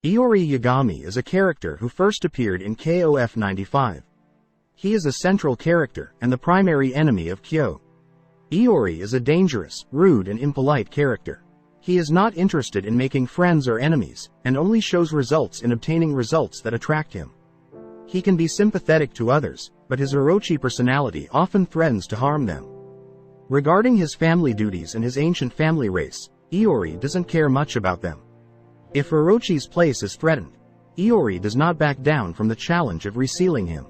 Iori Yagami is a character who first appeared in KOF 95. He is a central character and the primary enemy of Kyo. Iori is a dangerous, rude and impolite character. He is not interested in making friends or enemies, and only shows results in obtaining results that attract him. He can be sympathetic to others, but his Orochi personality often threatens to harm them. Regarding his family duties and his ancient family race, Iori doesn't care much about them. If Orochi's place is threatened, Iori does not back down from the challenge of resealing him.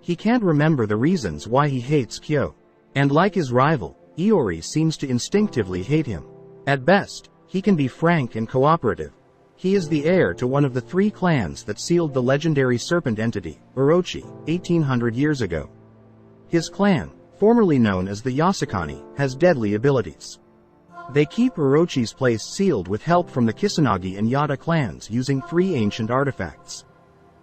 He can't remember the reasons why he hates Kyo. And like his rival, Iori seems to instinctively hate him. At best, he can be frank and cooperative. He is the heir to one of the 3 clans that sealed the legendary serpent entity, Orochi, 1800 years ago. His clan, formerly known as the Yasakani, has deadly abilities. They keep Orochi's place sealed with help from the Kusanagi and Yada clans using 3 ancient artifacts.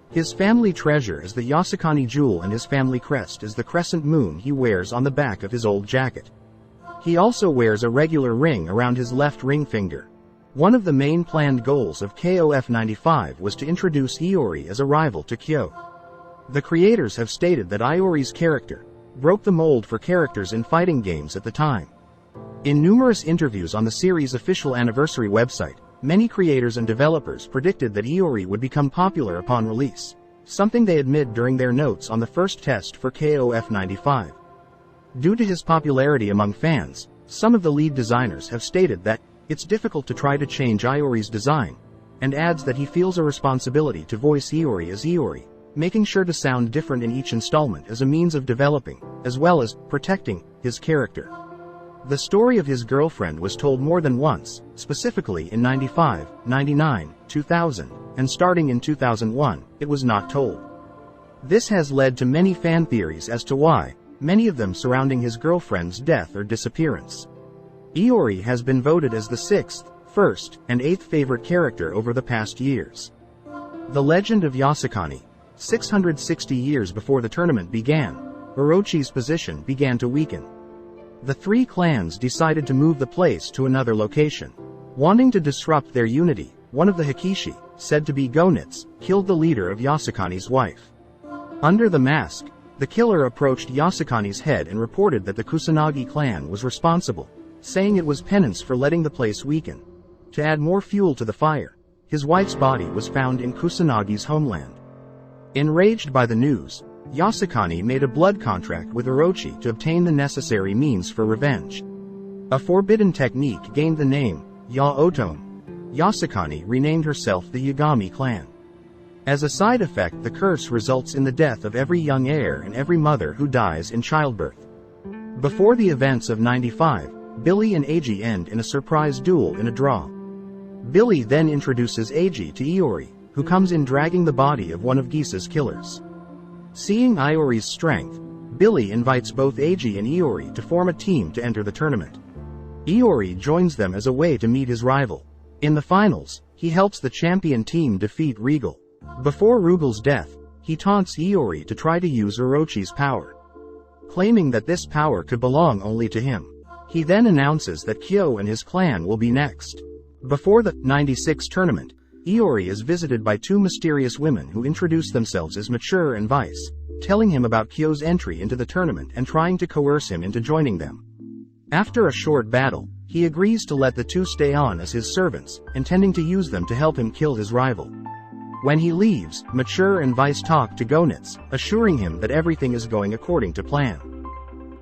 His family treasure is the Yasakani jewel and his family crest is the crescent moon he wears on the back of his old jacket. He also wears a regular ring around his left ring finger. One of the main planned goals of KOF 95 was to introduce Iori as a rival to Kyo. The creators have stated that Iori's character broke the mold for characters in fighting games at the time. In numerous interviews on the series' official anniversary website, many creators and developers predicted that Iori would become popular upon release, something they admit during their notes on the first test for KOF 95. Due to his popularity among fans, some of the lead designers have stated that it's difficult to try to change Iori's design, and adds that he feels a responsibility to voice Iori as Iori, making sure to sound different in each installment as a means of developing, as well as protecting, his character. The story of his girlfriend was told more than once, specifically in 95, 99, 2000, and starting in 2001, it was not told. This has led to many fan theories as to why, many of them surrounding his girlfriend's death or disappearance. Iori has been voted as the 6th, 1st, and 8th favorite character over the past years. The legend of Yasakani. 660 years before the tournament began, Orochi's position began to weaken. The 3 clans decided to move the place to another location. Wanting to disrupt their unity, one of the Hakishi, said to be Gonitz, killed the leader of Yasakani's wife. Under the mask, the killer approached Yasakani's head and reported that the Kusanagi clan was responsible, saying it was penance for letting the place weaken. To add more fuel to the fire, his wife's body was found in Kusanagi's homeland. Enraged by the news, Yasakani made a blood contract with Orochi to obtain the necessary means for revenge. A forbidden technique gained the name, Ya-Otome. Yasakani renamed herself the Yagami clan. As a side effect, the curse results in the death of every young heir and every mother who dies in childbirth. Before the events of 95, Billy and Eiji end in a surprise duel in a draw. Billy then introduces Eiji to Iori, who comes in dragging the body of one of Gisa's killers. Seeing Iori's strength, Billy invites both Eiji and Iori to form a team to enter the tournament. Iori joins them as a way to meet his rival. In the finals, he helps the champion team defeat Regal. Before Rugal's death, he taunts Iori to try to use Orochi's power, claiming that this power could belong only to him. He then announces that Kyo and his clan will be next. Before the 96 tournament, Iori is visited by 2 mysterious women who introduce themselves as Mature and Vice, telling him about Kyo's entry into the tournament and trying to coerce him into joining them. After a short battle, he agrees to let the 2 stay on as his servants, intending to use them to help him kill his rival. When he leaves, Mature and Vice talk to Gonitz, assuring him that everything is going according to plan.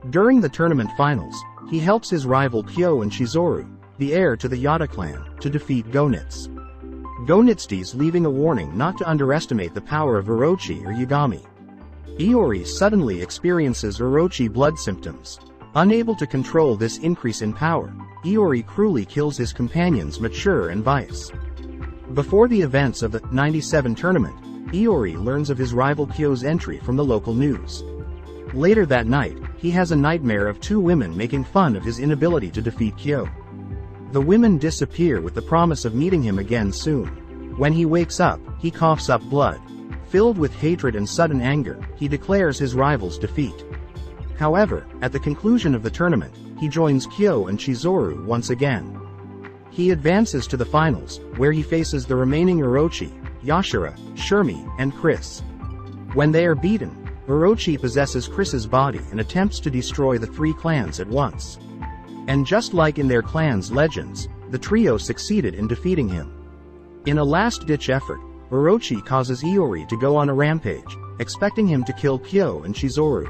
During the tournament finals, he helps his rival Kyo and Chizuru, the heir to the Yada clan, to defeat Gonitz. Gonitz leaving a warning not to underestimate the power of Orochi or Yagami. Iori suddenly experiences Orochi blood symptoms. Unable to control this increase in power, Iori cruelly kills his companions Mature and Vice. Before the events of the 97 tournament, Iori learns of his rival Kyo's entry from the local news. Later that night, he has a nightmare of 2 women making fun of his inability to defeat Kyo. The women disappear with the promise of meeting him again soon. When he wakes up, he coughs up blood. Filled with hatred and sudden anger, he declares his rival's defeat. However, at the conclusion of the tournament, he joins Kyo and Chizuru once again. He advances to the finals, where he faces the remaining Orochi, Yashara, Shermie, and Chris. When they are beaten, Orochi possesses Chris's body and attempts to destroy the three clans at once. And just like in their clan's legends, the trio succeeded in defeating him. In a last-ditch effort, Orochi causes Iori to go on a rampage, expecting him to kill Kyo and Chizuru.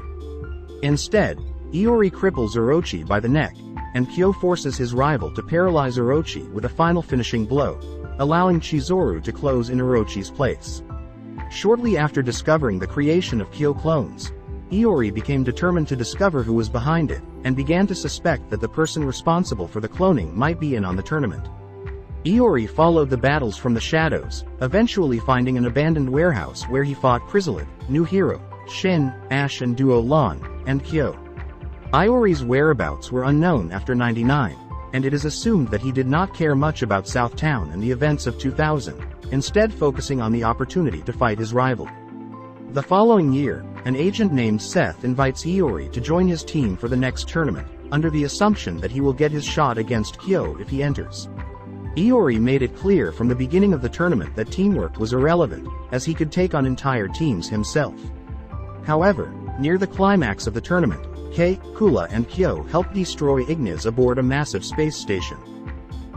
Instead, Iori cripples Orochi by the neck, and Kyo forces his rival to paralyze Orochi with a final finishing blow, allowing Chizuru to close in Orochi's place. Shortly after discovering the creation of Kyo clones, Iori became determined to discover who was behind it, and began to suspect that the person responsible for the cloning might be in on the tournament. Iori followed the battles from the shadows, eventually finding an abandoned warehouse where he fought Chrysalid, New Hero, Shin, Ash and Duo Lan, and Kyo. Iori's whereabouts were unknown after 99, and it is assumed that he did not care much about Southtown and the events of 2000, instead focusing on the opportunity to fight his rival. The following year, an agent named Seth invites Iori to join his team for the next tournament, under the assumption that he will get his shot against Kyo if he enters. Iori made it clear from the beginning of the tournament that teamwork was irrelevant, as he could take on entire teams himself. However, near the climax of the tournament, Kei, Kula and Kyo helped destroy Ignis aboard a massive space station.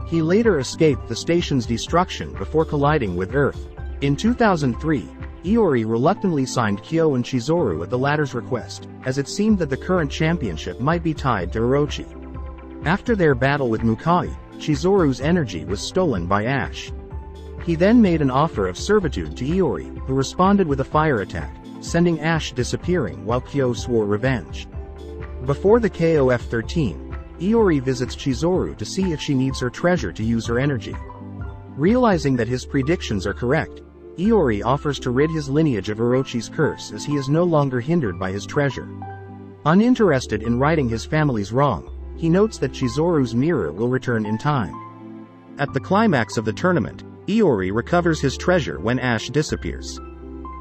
He later escaped the station's destruction before colliding with Earth. In 2003, Iori reluctantly signed Kyo and Chizuru at the latter's request, as it seemed that the current championship might be tied to Orochi. After their battle with Mukai, Chizuru's energy was stolen by Ash. He then made an offer of servitude to Iori, who responded with a fire attack, sending Ash disappearing while Kyo swore revenge. Before the KOF 13, Iori visits Chizuru to see if she needs her treasure to use her energy. Realizing that his predictions are correct, Iori offers to rid his lineage of Orochi's curse as he is no longer hindered by his treasure. Uninterested in righting his family's wrong, he notes that Chizuru's mirror will return in time. At the climax of the tournament, Iori recovers his treasure when Ash disappears.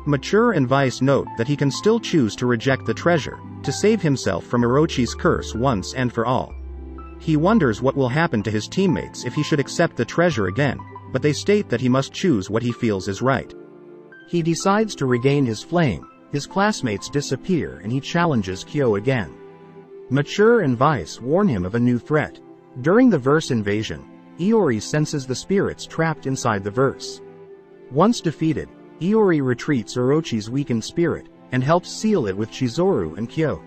Mature and Vice note that he can still choose to reject the treasure, to save himself from Orochi's curse once and for all. He wonders what will happen to his teammates if he should accept the treasure again, but they state that he must choose what he feels is right. He decides to regain his flame, his classmates disappear and he challenges Kyo again. Mature and Vice warn him of a new threat. During the verse invasion, Iori senses the spirits trapped inside the verse. Once defeated, Iori retreats Orochi's weakened spirit, and helps seal it with Chizuru and Kyo.